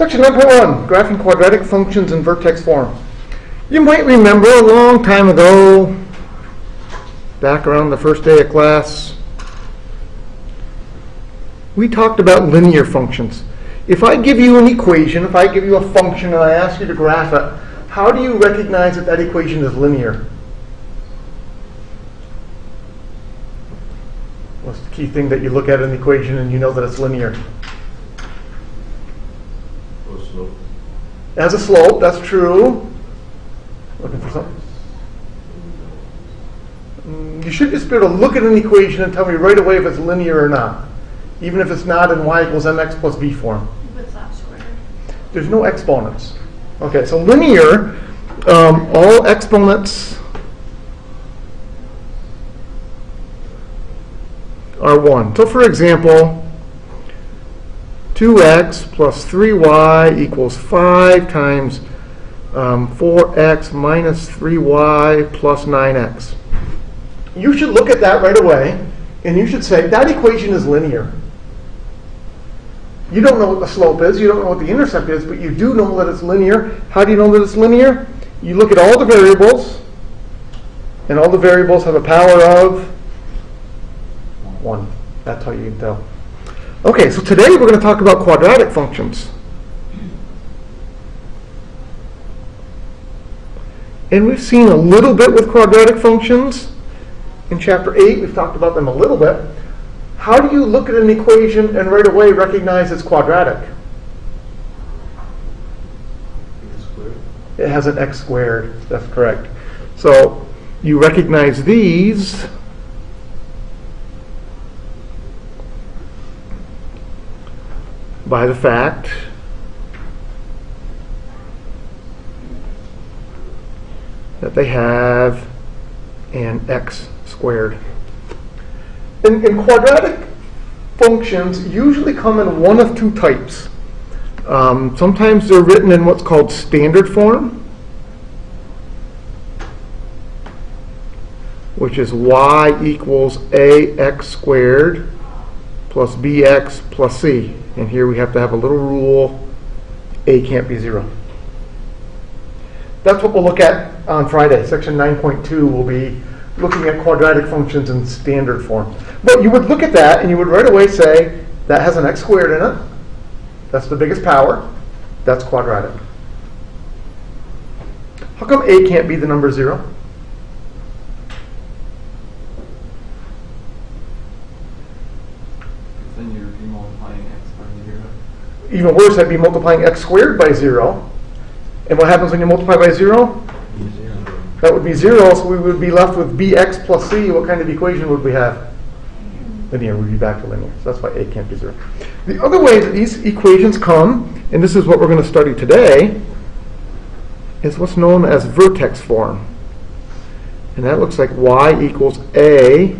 Section 9.1, graphing quadratic functions in vertex form. You might remember a long time ago, back around the first day of class, we talked about linear functions. If I give you an equation, if I give you a function and I ask you to graph it, how do you recognize that that equation is linear? What's the key thing that you look at in the equation and you know that it's linear? Slope. It has a slope, that's true. Looking for something? You should just be able to look at an equation and tell me right away if it's linear or not. Even if it's not in y equals mx plus b form. If it's not squared. There's no exponents. Okay, so linear, all exponents are 1. So for example, 2x plus 3y equals 5 times 4x minus 3y plus 9x. You should look at that right away, and you should say, that equation is linear. You don't know what the slope is, you don't know what the intercept is, but you do know that it's linear. How do you know that it's linear? You look at all the variables, and all the variables have a power of 1. That's how you can tell. Okay, so today we're going to talk about quadratic functions. And we've seen a little bit with quadratic functions. In chapter 8, we've talked about them a little bit. How do you look at an equation and right away recognize it's quadratic? X squared. It has an x squared, that's correct. So you recognize these by the fact that they have an x squared. And quadratic functions usually come in one of two types. Sometimes they're written in what's called standard form, which is y equals ax squared plus bx plus c. And here we have to have a little rule, a can't be 0. That's what we'll look at on Friday. Section 9.2 will be looking at quadratic functions in standard form. But you would look at that and you would right away say, that has an x squared in it. That's the biggest power. That's quadratic. How come a can't be the number 0? Then you're multiplying x by 0. Even worse, I'd be multiplying x squared by 0. And what happens when you multiply by 0? That would be 0, so we would be left with bx plus c. What kind of equation would we have? Linear. We'd be back to linear. So that's why a can't be 0. The other way that these equations come, and this is what we're going to study today, is what's known as vertex form. And that looks like y equals a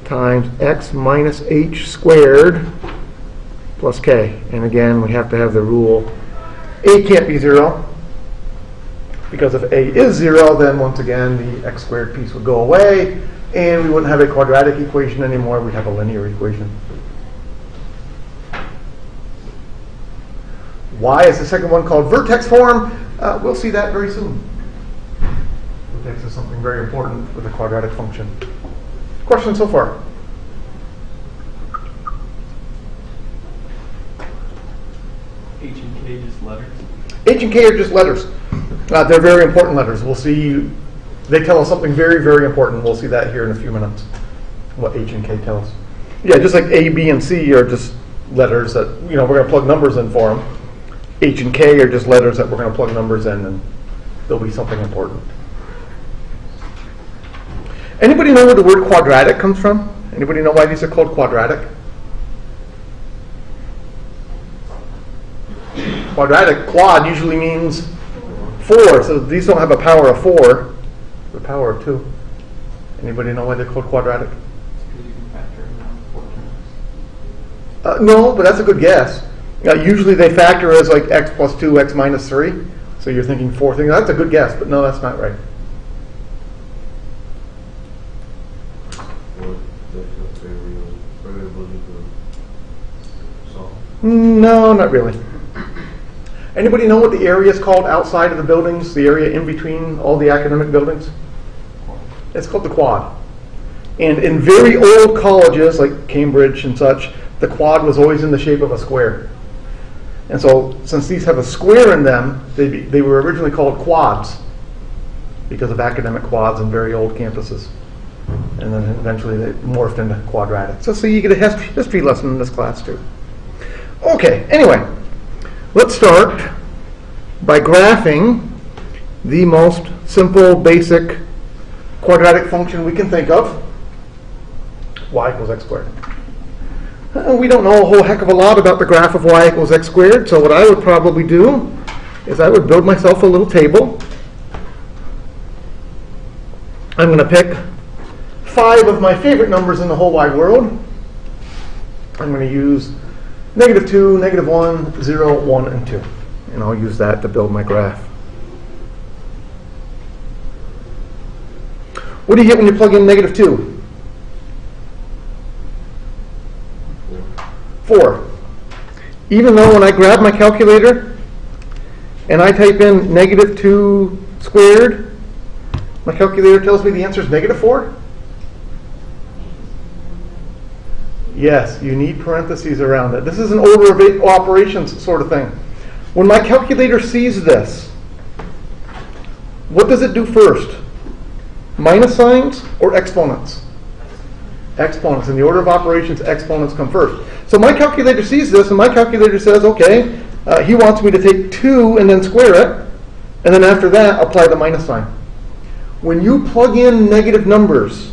times x minus h squared plus k. And again, we have to have the rule a can't be 0. Because if a is 0, then once again the x squared piece would go away, and we wouldn't have a quadratic equation anymore, we'd have a linear equation. Why is the second one called vertex form? We'll see that very soon. Vertex is something very important with a quadratic function. Questions so far? H and K just letters. H and K are just letters. They're very important letters. We'll see. They tell us something very, very important. We'll see that here in a few minutes, what H and K tell us. Yeah, just like A, B, and C are just letters that, we're going to plug numbers in for them. H and K are just letters that we're going to plug numbers in, and there'll be something important. Anybody know where the word quadratic comes from? Anybody know why these are called quadratic? Quadratic, quad usually means 4, so these don't have a power of 4, the power of 2. Anybody know why they're called quadratic? Because you can factor in 4 terms. No, but that's a good guess. Usually they factor as like x plus 2, x minus 3. So you're thinking 4 things. That's a good guess, but no, that's not right. Variable you could solve. No, not really. Anybody know what the area is called outside of the buildings, the area in between all the academic buildings? It's called the quad. And in very old colleges, like Cambridge and such, the quad was always in the shape of a square. And so, since these have a square in them, they were originally called quads because of academic quads in very old campuses. And then eventually they morphed into quadratic. So you get a history lesson in this class too. Okay, anyway, let's start by graphing the most simple, basic quadratic function we can think of, y equals x squared. We don't know a whole heck of a lot about the graph of y equals x squared, so what I would probably do is I would build myself a little table. I'm going to pick 5 of my favorite numbers in the whole wide world. I'm going to use -2, -1, 0, 1, and 2. And I'll use that to build my graph. What do you get when you plug in -2? 4. Even though when I grab my calculator and I type in -2 squared, my calculator tells me the answer is -4? Yes, you need parentheses around it. This is an order of operations sort of thing. When my calculator sees this, what does it do first? Minus signs or exponents? Exponents. In the order of operations, exponents come first. So my calculator sees this, and my calculator says, okay, he wants me to take 2 and then square it, and then after that, apply the minus sign. When you plug in negative numbers,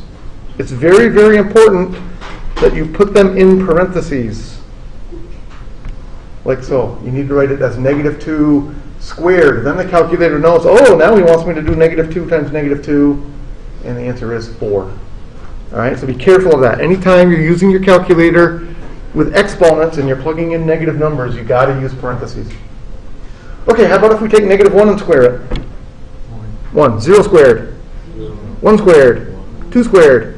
it's very, very important that you put them in parentheses. Like so. You need to write it as -2 squared. Then the calculator knows, oh, now he wants me to do -2 times -2, and the answer is 4. All right, so be careful of that. Anytime you're using your calculator with exponents and you're plugging in negative numbers, you got to use parentheses. Okay, how about if we take -1 and square it? 1. 0 squared. 1 squared. 2 squared.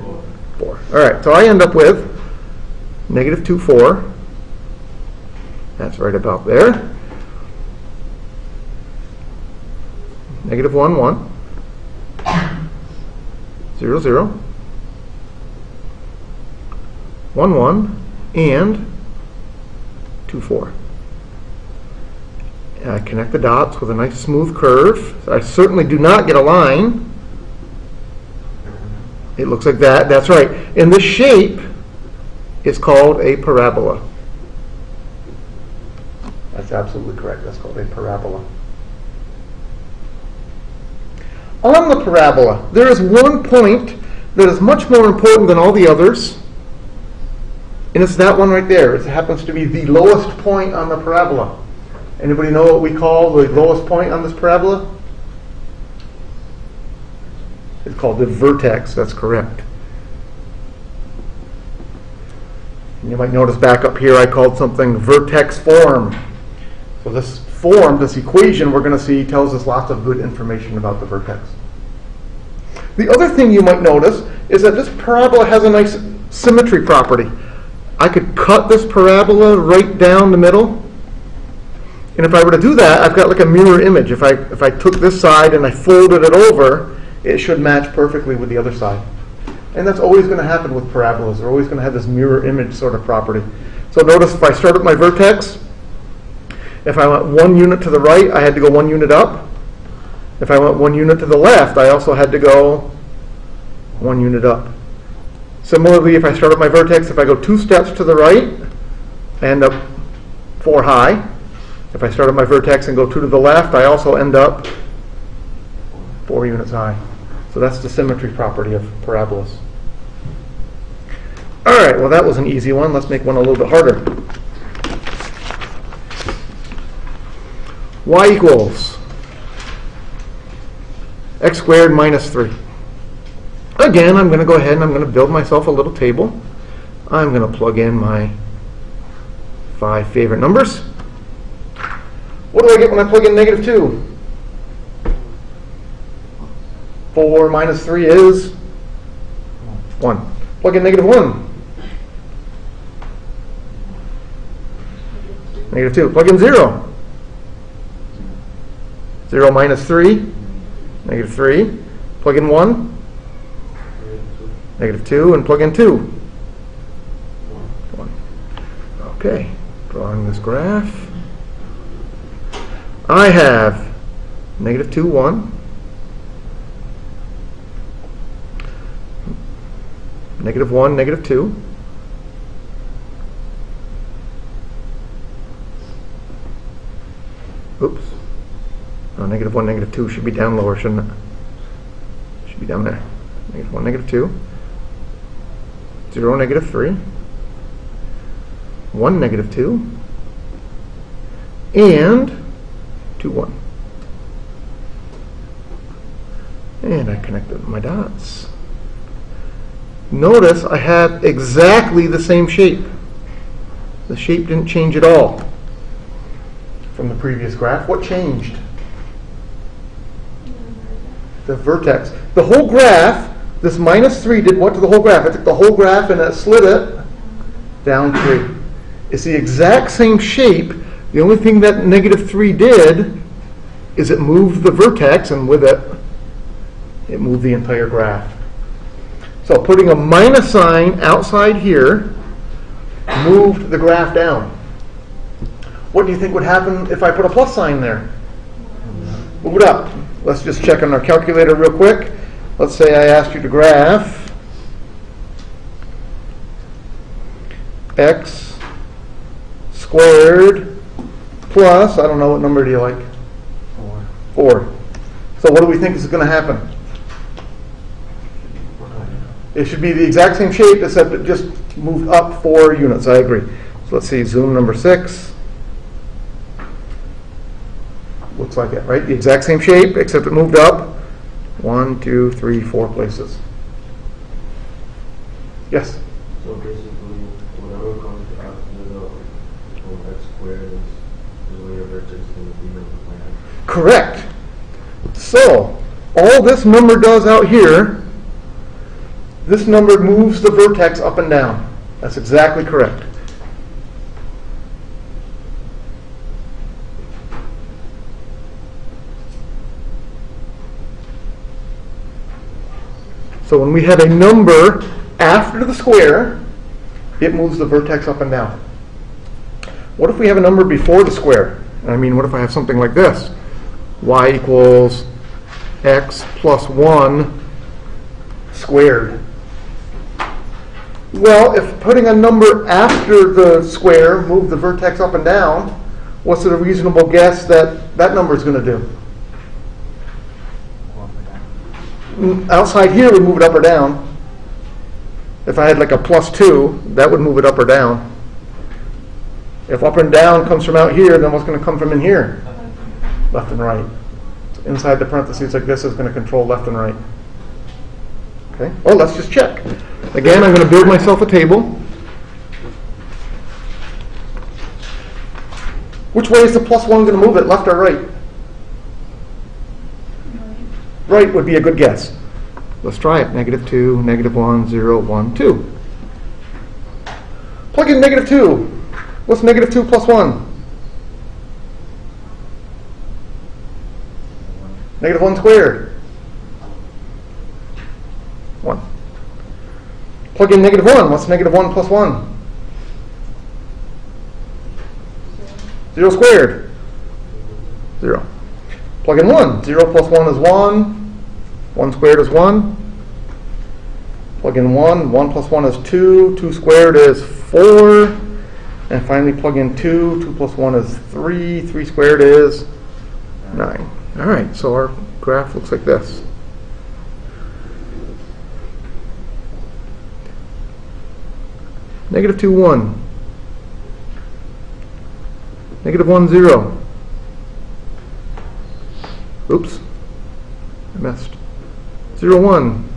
4. All right, so I end up with -2, 4. That's right about there. -1, 1. 0, 0. 1, 1. And 2, 4. And I connect the dots with a nice smooth curve. So I certainly do not get a line. It looks like that. That's right. And this shape is called a parabola. That's absolutely correct. That's called a parabola. On the parabola, there is one point that is much more important than all the others. And it's that one right there. It happens to be the lowest point on the parabola. Anybody know what we call the lowest point on this parabola? It's called the vertex. That's correct. And you might notice back up here I called something vertex form. So this form, this equation we're going to see, tells us lots of good information about the vertex. The other thing you might notice is that this parabola has a nice symmetry property. I could cut this parabola right down the middle. And if I were to do that, I've got like a mirror image. If I took this side and I folded it over, it should match perfectly with the other side. And that's always going to happen with parabolas. They're always going to have this mirror image sort of property. So notice if I start at my vertex, if I went 1 unit to the right, I had to go 1 unit up. If I went 1 unit to the left, I also had to go 1 unit up. Similarly, if I start at my vertex, if I go 2 steps to the right, I end up 4 high. If I start at my vertex and go 2 to the left, I also end up 4 units high. So that's the symmetry property of parabolas. All right, well that was an easy one. Let's make one a little bit harder. Y equals x squared minus 3. Again, I'm going to go ahead and I'm going to build myself a little table. I'm going to plug in my 5 favorite numbers. What do I get when I plug in -2? 4 minus 3 is 1. Plug in -1. -2. Plug in 0. 0 minus 3, negative 3. Plug in 1, negative 2, and plug in 2. 1. Okay, drawing this graph. I have negative 2, 1. Negative 1, negative 2. Oops. No, negative 1, negative 2 should be down lower, shouldn't it? Should be down there. Negative 1, negative 2. 0, negative 3. 1, negative 2. And 2, 1. And I connected my dots. Notice I had exactly the same shape. The shape didn't change at all from the previous graph. What changed? The vertex. The whole graph, this minus 3 did what to the whole graph? I took the whole graph and I slid it down 3. It's the exact same shape. The only thing that negative 3 did is it moved the vertex, and with it, it moved the entire graph. So putting a minus sign outside here moved the graph down. What do you think would happen if I put a plus sign there? Move it up. Let's just check on our calculator real quick. Let's say I asked you to graph x squared plus, I don't know, what number do you like? 4. So what do we think is going to happen? It should be the exact same shape, except it just moved up 4 units. I agree. So let's see, zoom number 6. Looks like it, right? The exact same shape, except it moved up 1, 2, 3, 4 places. Yes? So basically, whatever comes after the x squared is where your vertex is going to be on the plan. Correct. So, all this number does out here, this number moves the vertex up and down. That's exactly correct. So when we have a number after the square, it moves the vertex up and down. What if we have a number before the square? I mean, what if I have something like this? Y equals x plus 1 squared. Well, if putting a number after the square moved the vertex up and down, what's a reasonable guess that that number is going to do? Outside here would move it up or down. If I had like a plus 2, that would move it up or down. If up and down comes from out here, then what's going to come from in here? Left and right. So inside the parentheses like this is going to control left and right. Okay. Well, let's just check. Again, I'm going to build myself a table. Which way is the plus 1 going to move it, left or right? Right would be a good guess. Let's try it. Negative 2, negative 1, 0, 1, 2. Plug in negative 2. What's negative 2 plus 1? Negative 1 squared. 1. Plug in negative 1. What's negative 1 plus 1? 0 squared. 0. Plug in 1. 0 plus 1 is 1. 1 squared is 1. Plug in 1. 1 plus 1 is 2. 2 squared is 4. And finally plug in 2. 2 plus 1 is 3. 3 squared is 9. All right, so our graph looks like this. Negative 2, 1. Negative 1, 0. Oops, I missed. 0, 1.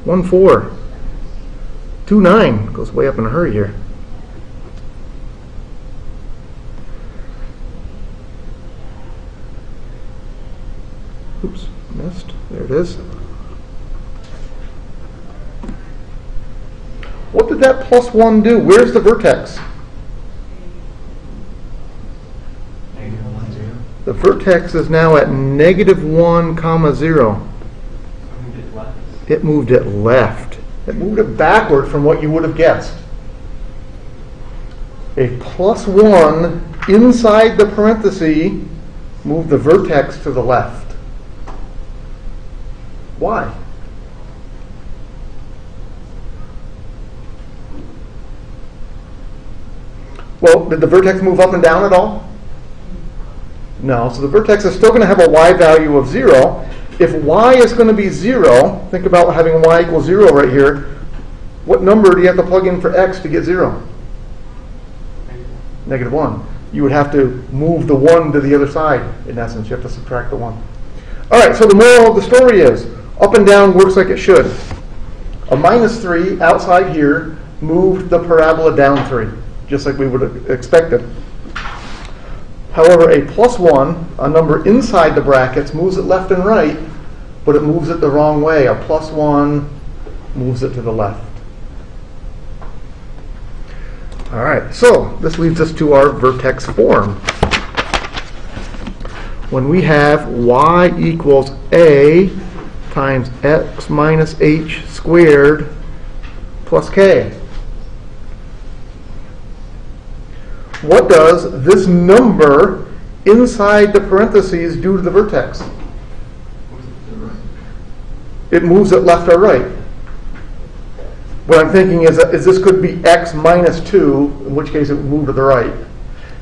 1, 4. 2, 9. Goes way up in a hurry here. Oops, missed. There it is. What did that plus 1 do? Where's the vertex? vertex is now at -1, 0. Moved it left. It moved it left. It moved it backward from what you would have guessed. A +1 inside the parenthesis moved the vertex to the left. Why? Well, did the vertex move up and down at all? No, so the vertex is still going to have a y value of 0. If y is going to be 0, think about having y equals 0 right here. What number do you have to plug in for x to get 0? -1. You would have to move the 1 to the other side, in essence. You have to subtract the 1. All right, so the moral of the story is, up and down works like it should. A -3 outside here moved the parabola down 3, just like we would have expected. However, a +1, a number inside the brackets, moves it left and right, but it moves it the wrong way. A +1 moves it to the left. All right, so this leads us to our vertex form. When we have y equals a times x minus h squared plus k. What does this number inside the parentheses do to the vertex? It moves it left or right. What I'm thinking is this could be x minus 2, in which case it would move to the right.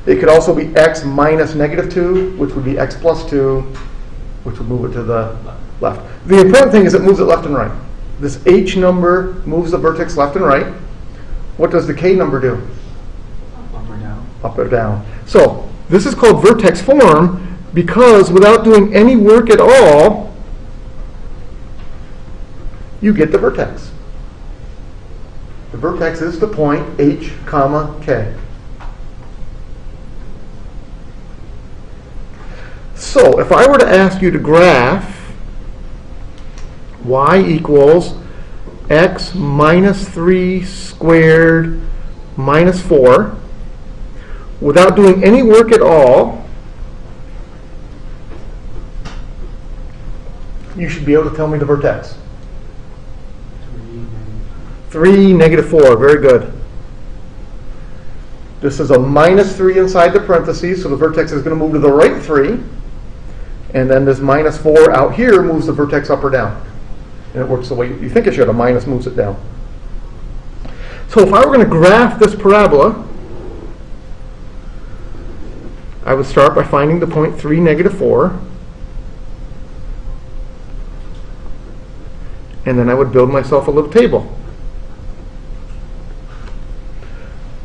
It could also be x minus -2, which would be x plus 2, which would move it to the left. The important thing is it moves it left and right. This h number moves the vertex left and right. What does the k number do? Up or down. Up or down. So this is called vertex form because without doing any work at all, you get the vertex. The vertex is the point h, k. So if I were to ask you to graph y equals x minus 3 squared minus 4, without doing any work at all, you should be able to tell me the vertex. 3, -4, very good. This is a -3 inside the parentheses, so the vertex is going to move to the right 3. And then this -4 out here moves the vertex up or down. And it works the way you think it should. A minus moves it down. So if I were going to graph this parabola, I would start by finding the point 3, -4. And then I would build myself a little table.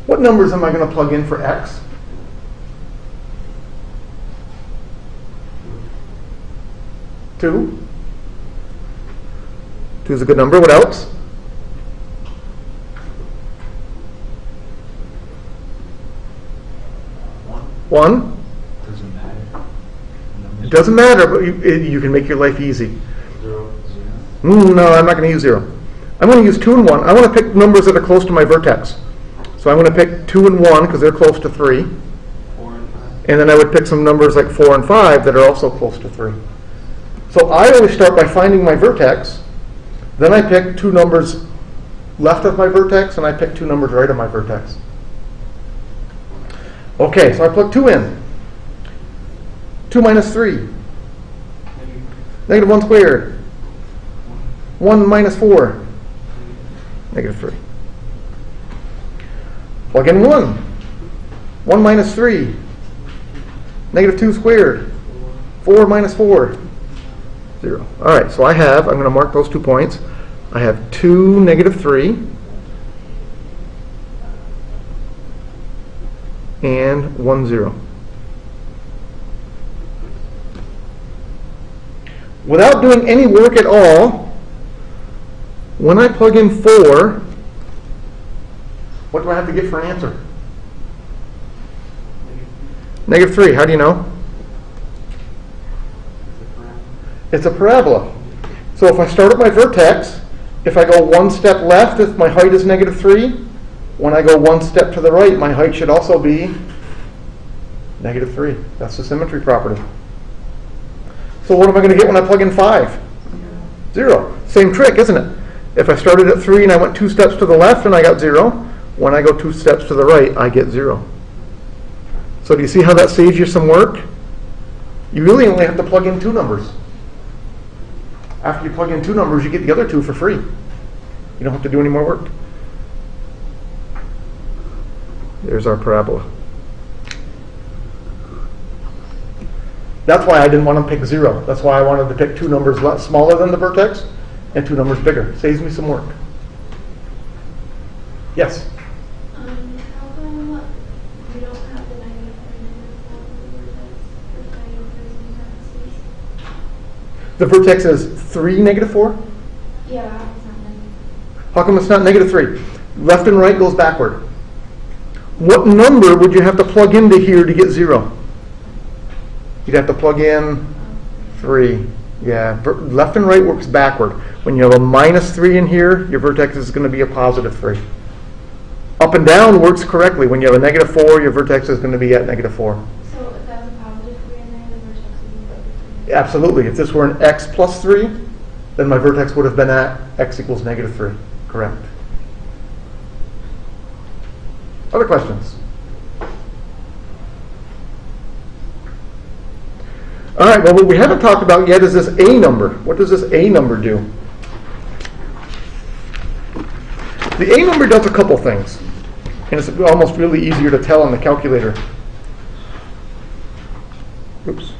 What numbers am I going to plug in for x? 2. 2 is a good number. What else? 1. Doesn't matter. It doesn't matter, but you can make your life easy. 0. No, I'm not going to use 0. I'm going to use 2 and 1. I want to pick numbers that are close to my vertex. So I'm going to pick 2 and 1 because they're close to 3. 4 and 5. And then I would pick some numbers like 4 and 5 that are also close to 3. So I always start by finding my vertex. Then I pick 2 numbers left of my vertex, and I pick 2 numbers right of my vertex. Okay, so I plug 2 in. 2 minus 3. -1 squared. 1 minus 4. -3. Plug in 1. 1 minus 3. -2 squared. 4 minus 4. 0. All right, so I'm going to mark those 2 points. I have 2, -3. And 1, 0. Without doing any work at all, when I plug in 4, what do I have to get for an answer? -3. How do you know? It's a parabola. So if I start at my vertex, if I go 1 step left, if my height is -3, when I go 1 step to the right, my height should also be -3. That's the symmetry property. So what am I going to get when I plug in 5? 0. Same trick, isn't it? If I started at 3 and I went 2 steps to the left and I got 0, when I go 2 steps to the right, I get 0. So do you see how that saves you some work? You really only have to plug in 2 numbers. After you plug in 2 numbers, you get the other 2 for free. You don't have to do any more work. There's our parabola. That's why I didn't want to pick 0. That's why I wanted to pick 2 numbers smaller than the vertex and 2 numbers bigger. Saves me some work. Yes? How come you don't have the negative or negative 4 in the vertex? There's negative 3 in parentheses. The vertex is 3, negative 4? Yeah, it's not negative. How come it's not negative 3? Left and right goes backward. What number would you have to plug into here to get 0? You'd have to plug in 3. Yeah, left and right works backward. When you have a minus 3 in here, your vertex is going to be a positive 3. Up and down works correctly. When you have a negative 4, your vertex is going to be at negative 4. So if that's a positive 3 in there, the vertex would be negative 3? Absolutely. If this were an x plus 3, then my vertex would have been at x equals negative 3. Correct. Other questions? All right, well, what we haven't talked about yet is this A number. What does this A number do? The A number does a couple things, and it's almost really easier to tell on the calculator. Oops.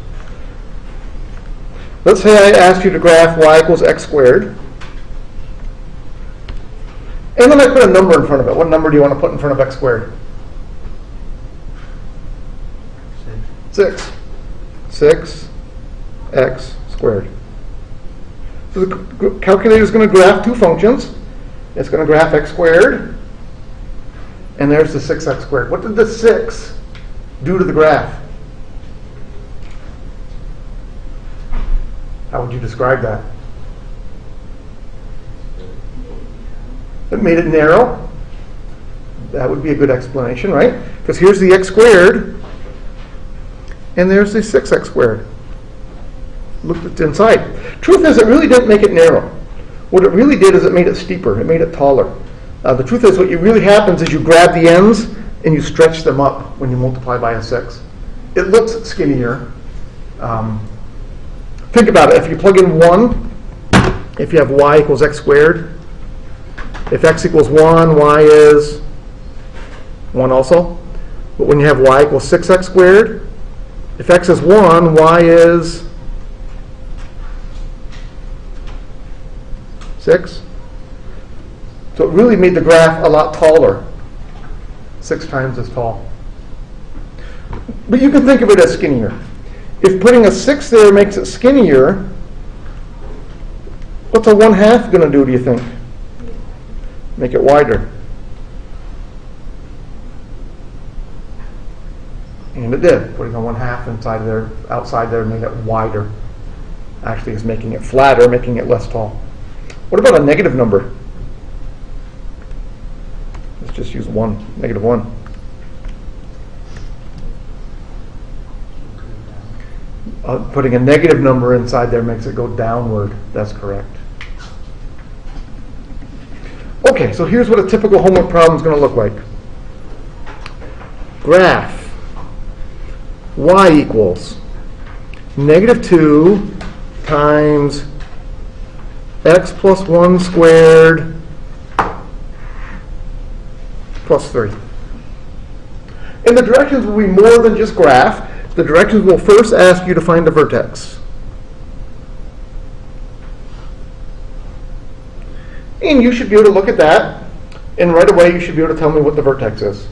Let's say I asked you to graph y equals x squared, and then I put a number in front of it. What number do you want to put in front of x squared? 6. 6x squared. So the calculator is going to graph 2 functions. It's going to graph x squared, and there's the 6x squared. What did the 6 do to the graph? How would you describe that? It made it narrow. That would be a good explanation, right? Because here's the x squared, and there's the 6x squared. Look at the inside. Truth is, it really didn't make it narrow. What it really did is it made it steeper. It made it taller. The truth is, what really happens is you grab the ends and you stretch them up when you multiply by a 6. It looks skinnier. Think about it. If you plug in 1, if you have y equals x squared, if x equals 1, y is 1 also. But when you have y equals 6x squared, if x is 1, y is 6. So it really made the graph a lot taller. 6 times as tall. But you can think of it as skinnier. If putting a 6 there makes it skinnier, what's a 1/2 going to do, do you think? Make it wider. And it did. Putting a 1/2 inside there, outside there, made it wider. Actually, it's making it flatter, making it less tall. What about a negative number? Let's just use 1, negative 1. Putting a negative number inside there makes it go downward. That's correct. Okay, so here's what a typical homework problem is going to look like. Graph y equals negative 2 times x plus 1 squared plus 3. And the directions will be more than just graph. The directions will first ask you to find the vertex. And you should be able to look at that, and right away you should be able to tell me what the vertex is.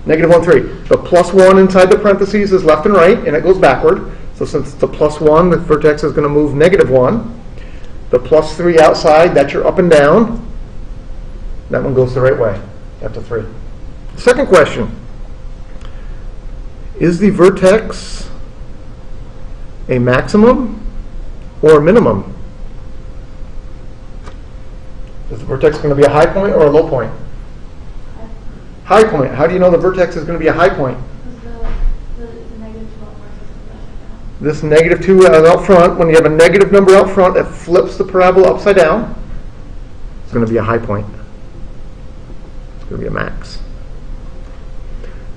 Negative 1, 3. The plus 1 inside the parentheses is left and right, and it goes backward. So since it's a plus 1, the vertex is going to move negative 1. The plus 3 outside, that's your up and down. That one goes the right way. That's a 3. Second question. Is the vertex a maximum or a minimum? Is the vertex going to be a high point or a low point? High point. How do you know the vertex is going to be a high point? Because the negative 12 versus the This negative 2 out front, when you have a negative number out front, it flips the parabola upside down. It's going to be a high point. It's going to be a max.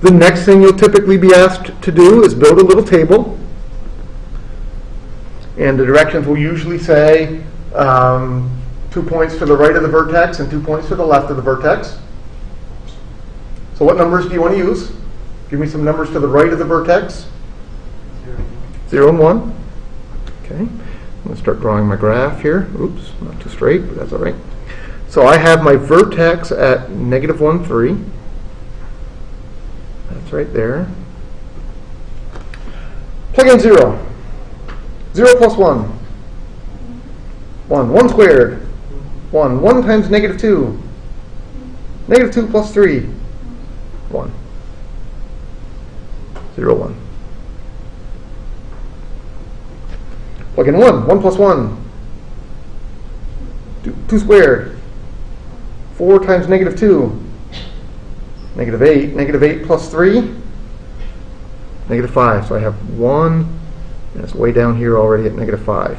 The next thing you'll typically be asked to do is build a little table. And the directions will usually say 2 points to the right of the vertex and 2 points to the left of the vertex. So what numbers do you want to use? Give me some numbers to the right of the vertex. 0 and 1. Okay. I'm going to start drawing my graph here. Oops, not too straight, but that's all right. So I have my vertex at negative 1, 3. That's right there. Plug in 0. 0 plus 1. 1. 1 squared. 1. 1 times negative 2. Negative 2 plus 3. 1. 0, 1. Plug in 1. 1 plus 1. 2 squared. 4 times negative 2. Negative 8. Negative 8 plus 3. Negative 5. So I have 1. And it's way down here already at negative 5.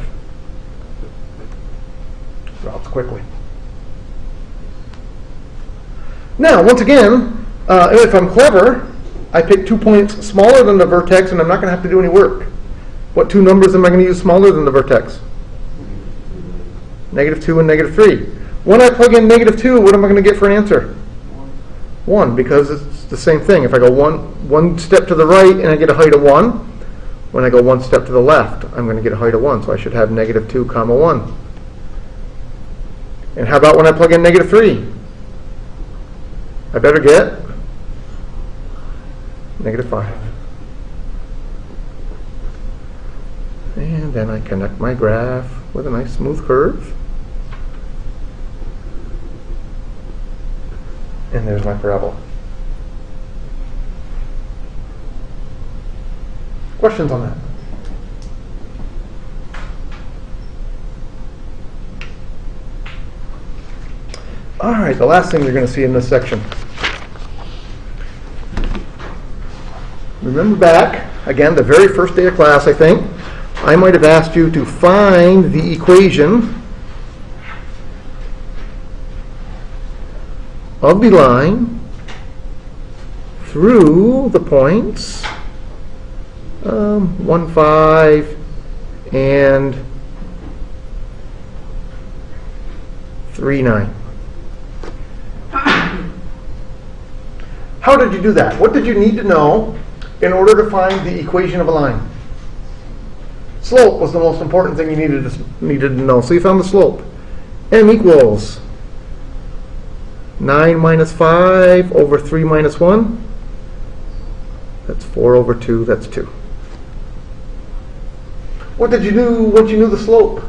Routes quickly. Now, once again, if I'm clever, I pick 2 points smaller than the vertex, and I'm not going to have to do any work. What 2 numbers am I going to use smaller than the vertex? Negative 2 and negative 3. When I plug in negative 2, what am I going to get for an answer? 1, because it's the same thing. If I go one step to the right and I get a height of 1, when I go 1 step to the left, I'm going to get a height of 1. So I should have negative 2 comma 1. And how about when I plug in negative 3? I better get negative 5. And then I connect my graph with a nice smooth curve. And there's my parabola. Questions on that? All right, the last thing you're going to see in this section. Remember back, again, the very first day of class, I think, I might have asked you to find the equation of the line through the points 1, 5, and 3, 9. How did you do that? What did you need to know in order to find the equation of a line? Slope was the most important thing you needed to know. So you found the slope. M equals 9 minus 5 over 3 minus 1. That's 4 over 2. That's 2. What did you do once you knew the slope?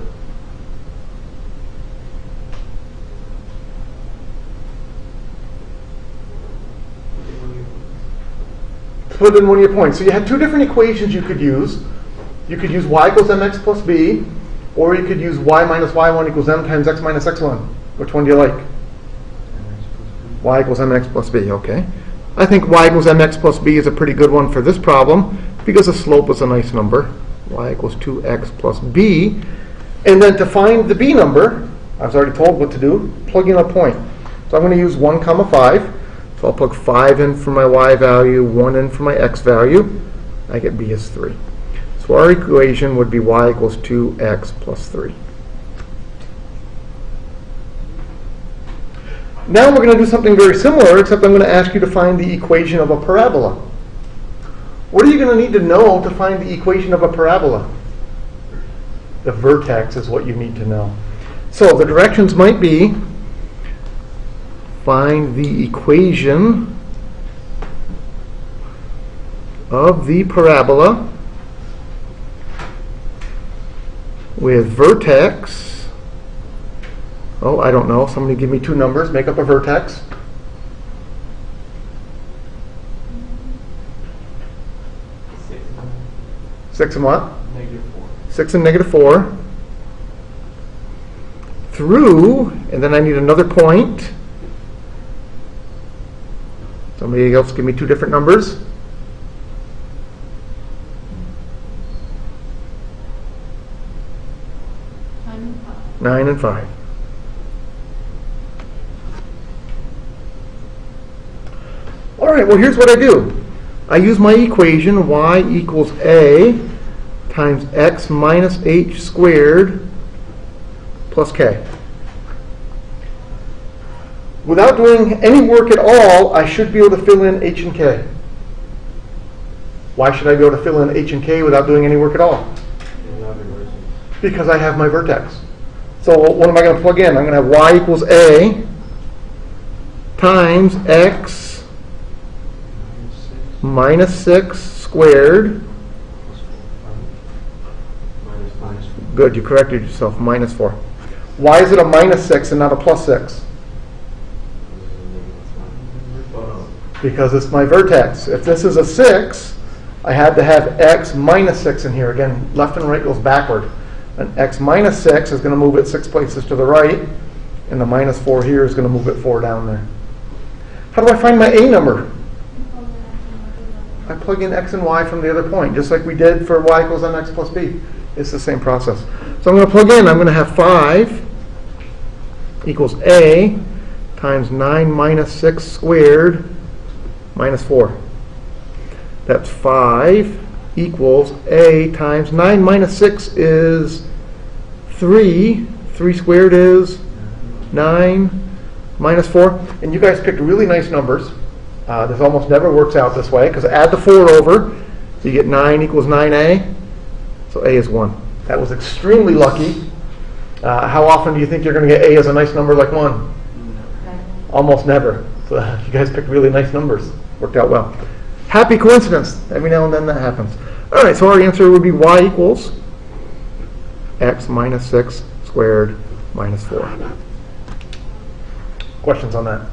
Put in one of your points. So you had 2 different equations you could use. You could use y equals mx plus b, or you could use y minus y1 equals m times x minus x1. Which one do you like? Y equals mx plus b, okay. I think y equals mx plus b is a pretty good one for this problem because the slope is a nice number. Y equals 2x plus b. And then to find the b number, I was already told what to do, plug in a point. So I'm going to use 1 comma 5. So I'll plug 5 in for my y value, 1 in for my x value. I get b is 3. So our equation would be y equals 2x plus 3. Now we're going to do something very similar, except I'm going to ask you to find the equation of a parabola. What are you going to need to know to find the equation of a parabola? The vertex is what you need to know. So the directions might be find the equation of the parabola with vertex. Oh, I don't know. Somebody give me 2 numbers. Make up a vertex. 6 and what? Negative 4. 6 and negative 4. Through, and then I need another point. Somebody else give me 2 different numbers. 9 and 5. All right, well, here's what I do. I use my equation, y equals a times x minus h squared plus k. Without doing any work at all, I should be able to fill in h and k. Why should I be able to fill in h and k without doing any work at all? Because I have my vertex. So what am I going to plug in? I'm going to have y equals a times x minus 6 squared. Good, you corrected yourself, minus 4. Why is it a minus 6 and not a plus 6? Because it's my vertex. If this is a 6, I had to have x minus 6 in here. Again, left and right goes backward. And x minus 6 is going to move it 6 places to the right, and the minus 4 here is going to move it 4 down there. How do I find my a number? I plug in x and y from the other point, just like we did for y equals mx plus b. It's the same process. So I'm going to plug in. I'm going to have 5 equals a times 9 minus 6 squared minus 4. That's 5 equals a times 9 minus 6 is 3. 3 squared is 9 minus 4. And you guys picked really nice numbers. This almost never works out this way because add the 4 over, so you get 9 equals 9a. So a is 1. That was extremely lucky. How often do you think you're going to get a as a nice number like 1? Almost never. So you guys picked really nice numbers. Worked out well. Happy coincidence. Every now and then that happens. All right, so our answer would be y equals x minus 6 squared minus 4. Questions on that?